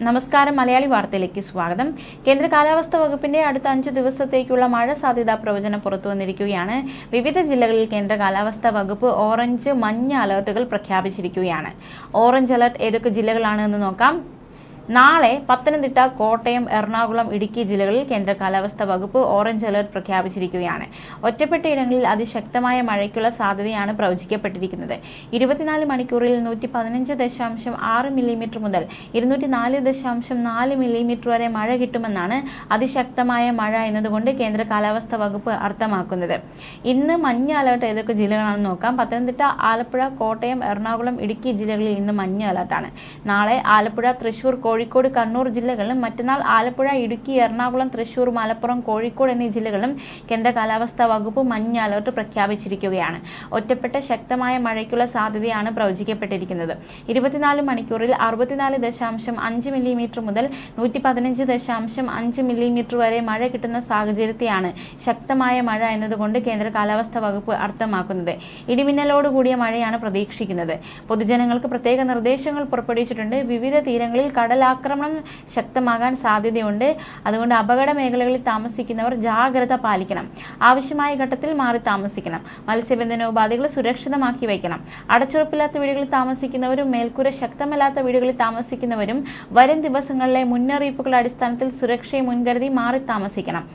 നമസ്കാരം. മലയാളി വാർത്തയിലേക്ക് സ്വാഗതം. കേന്ദ്ര കാലാവസ്ഥാ വകുപ്പിന്റെ അടുത്ത 5 ദിവസത്തേക്കുള്ള മഴ സാധ്യതാ പ്രവചനം പുറത്തുവന്നിരിക്കുകയാണ്. വിവിധ ജില്ലകളിൽ കേന്ദ്ര കാലാവസ്ഥാ വകുപ്പ് ഓറഞ്ച്, മഞ്ഞ അലർട്ടുകൾ പ്രഖ്യാപിച്ചിരിക്കുകയാണ്. ഓറഞ്ച് അലർട്ട് ഏതൊക്കെ ജില്ലകളാണ് എന്ന് നോക്കാം. നാളെ പത്തനംതിട്ട, കോട്ടയം, എറണാകുളം, ഇടുക്കി ജില്ലകളിൽ കേന്ദ്ര കാലാവസ്ഥാ വകുപ്പ് ഓറഞ്ച് അലർട്ട് പ്രഖ്യാപിച്ചിരിക്കുകയാണ്. ഒറ്റപ്പെട്ട ഇടങ്ങളിൽ അതിശക്തമായ മഴയ്ക്കുള്ള സാധ്യതയാണ് പ്രവചിക്കപ്പെട്ടിരിക്കുന്നത്. 24 മണിക്കൂറിൽ 115.6 മില്ലിമീറ്റർ മുതൽ 204.4 മില്ലിമീറ്റർ വരെ മഴ കിട്ടുമെന്നാണ് അതിശക്തമായ മഴ എന്നതുകൊണ്ട് കേന്ദ്ര കാലാവസ്ഥാ വകുപ്പ് അർത്ഥമാക്കുന്നത്. ഇന്ന് മഞ്ഞ അലർട്ട് ഏതൊക്കെ ജില്ലകളാണെന്ന് നോക്കാം. പത്തനംതിട്ട, ആലപ്പുഴ, കോട്ടയം, എറണാകുളം, ഇടുക്കി ജില്ലകളിൽ ഇന്ന് മഞ്ഞ അലർട്ടാണ്. നാളെ ആലപ്പുഴ, തൃശൂർ, കോഴിക്കോട്, കണ്ണൂർ ജില്ലകളിലും മറ്റന്നാൾ ആലപ്പുഴ, ഇടുക്കി, എറണാകുളം, തൃശൂർ, മലപ്പുറം, കോഴിക്കോട് എന്നീ ജില്ലകളിലും കേന്ദ്ര കാലാവസ്ഥാ വകുപ്പ് മഞ്ഞ അലർട്ട് പ്രഖ്യാപിച്ചിരിക്കുകയാണ്. ഒറ്റപ്പെട്ട ശക്തമായ മഴയ്ക്കുള്ള സാധ്യതയാണ് പ്രവചിക്കപ്പെട്ടിരിക്കുന്നത്. 24 മണിക്കൂറിൽ 64.5 മില്ലിമീറ്റർ മുതൽ 115.5 മില്ലിമീറ്റർ വരെ മഴ കിട്ടുന്ന സാഹചര്യത്തെയാണ് ശക്തമായ മഴ എന്നതുകൊണ്ട് കേന്ദ്ര കാലാവസ്ഥാ വകുപ്പ് അർത്ഥമാക്കുന്നത്. ഇടിമിന്നലോടുകൂടിയ മഴയാണ് പ്രതീക്ഷിക്കുന്നത്. പൊതുജനങ്ങൾക്ക് പ്രത്യേക നിർദ്ദേശങ്ങൾ പുറപ്പെടുവിച്ചിട്ടുണ്ട്. വിവിധ തീരങ്ങളിൽ കടലാക്രമണം ശക്തമാകാൻ സാധ്യതയുണ്ട്. അതുകൊണ്ട് അപകട മേഖലകളിൽ താമസിക്കുന്നവർ ജാഗ്രത പാലിക്കണം. ആവശ്യമായ ഘട്ടത്തിൽ മാറി താമസിക്കണം. മത്സ്യബന്ധന ഉപാധികൾ സുരക്ഷിതമാക്കി വയ്ക്കണം. അടച്ചുറപ്പില്ലാത്ത വീടുകളിൽ താമസിക്കുന്നവരും മേൽക്കൂര ശക്തമല്ലാത്ത വീടുകളിൽ താമസിക്കുന്നവരും വരും ദിവസങ്ങളിലെ മുന്നറിയിപ്പുകളുടെ അടിസ്ഥാനത്തിൽ സുരക്ഷയെ മുൻകരുതി മാറി താമസിക്കണം.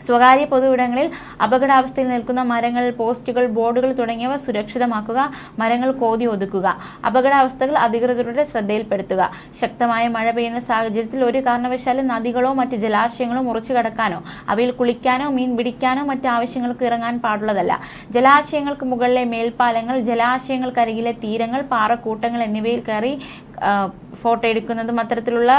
സ്വകാര്യ പൊതുവിടങ്ങളിൽ അപകടാവസ്ഥയിൽ നിൽക്കുന്ന മരങ്ങൾ, പോസ്റ്റുകൾ, ബോർഡുകൾ തുടങ്ങിയവ സുരക്ഷിതമാക്കുക. മരങ്ങൾ കോതി ഒതുക്കുക. അപകടാവസ്ഥകൾ അധികൃതരുടെ ശ്രദ്ധയിൽപ്പെടുത്തുക. ശക്തമായ മഴ പെയ്യുന്ന സാഹചര്യത്തിൽ ഒരു കാരണവശാലും നദികളോ മറ്റ് ജലാശയങ്ങളോ മുറിച്ചു കടക്കാനോ അവയിൽ കുളിക്കാനോ മീൻ പിടിക്കാനോ മറ്റ് ആവശ്യങ്ങൾക്ക് ഇറങ്ങാൻ പാടുള്ളതല്ല. ജലാശയങ്ങൾക്ക് മുകളിലെ മേൽപ്പാലങ്ങൾ, ജലാശയങ്ങൾക്കരികിലെ തീരങ്ങൾ, പാറക്കൂട്ടങ്ങൾ എന്നിവയിൽ കയറി ഫോട്ടോ എടുക്കുന്നതും അത്തരത്തിലുള്ള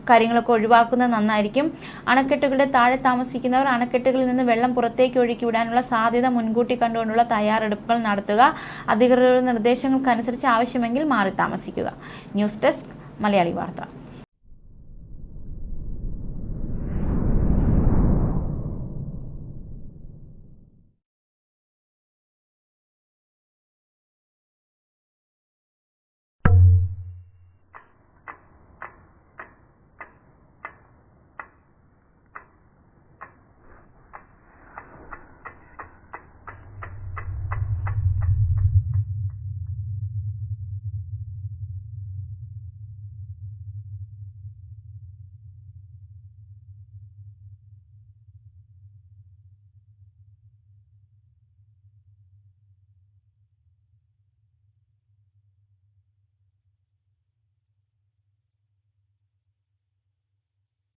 കാര്യങ്ങളൊക്കെ ഒഴിവാക്കുന്നത് നന്നായിരിക്കും. അണക്കെട്ടുകളുടെ താഴെ താമസിക്കുന്നവർ അണക്കെട്ടുകളിൽ നിന്ന് വെള്ളം പുറത്തേക്ക് ഒഴുക്കി വിടാനുള്ള സാധ്യത മുൻകൂട്ടി കണ്ടുകൊണ്ടുള്ള തയ്യാറെടുപ്പുകൾ നടത്തുക. അധികൃതരുടെ നിർദ്ദേശങ്ങൾക്കനുസരിച്ച് ആവശ്യമെങ്കിൽ മാറി താമസിക്കുക. ന്യൂസ് ഡെസ്ക്, മലയാളി വാർത്ത.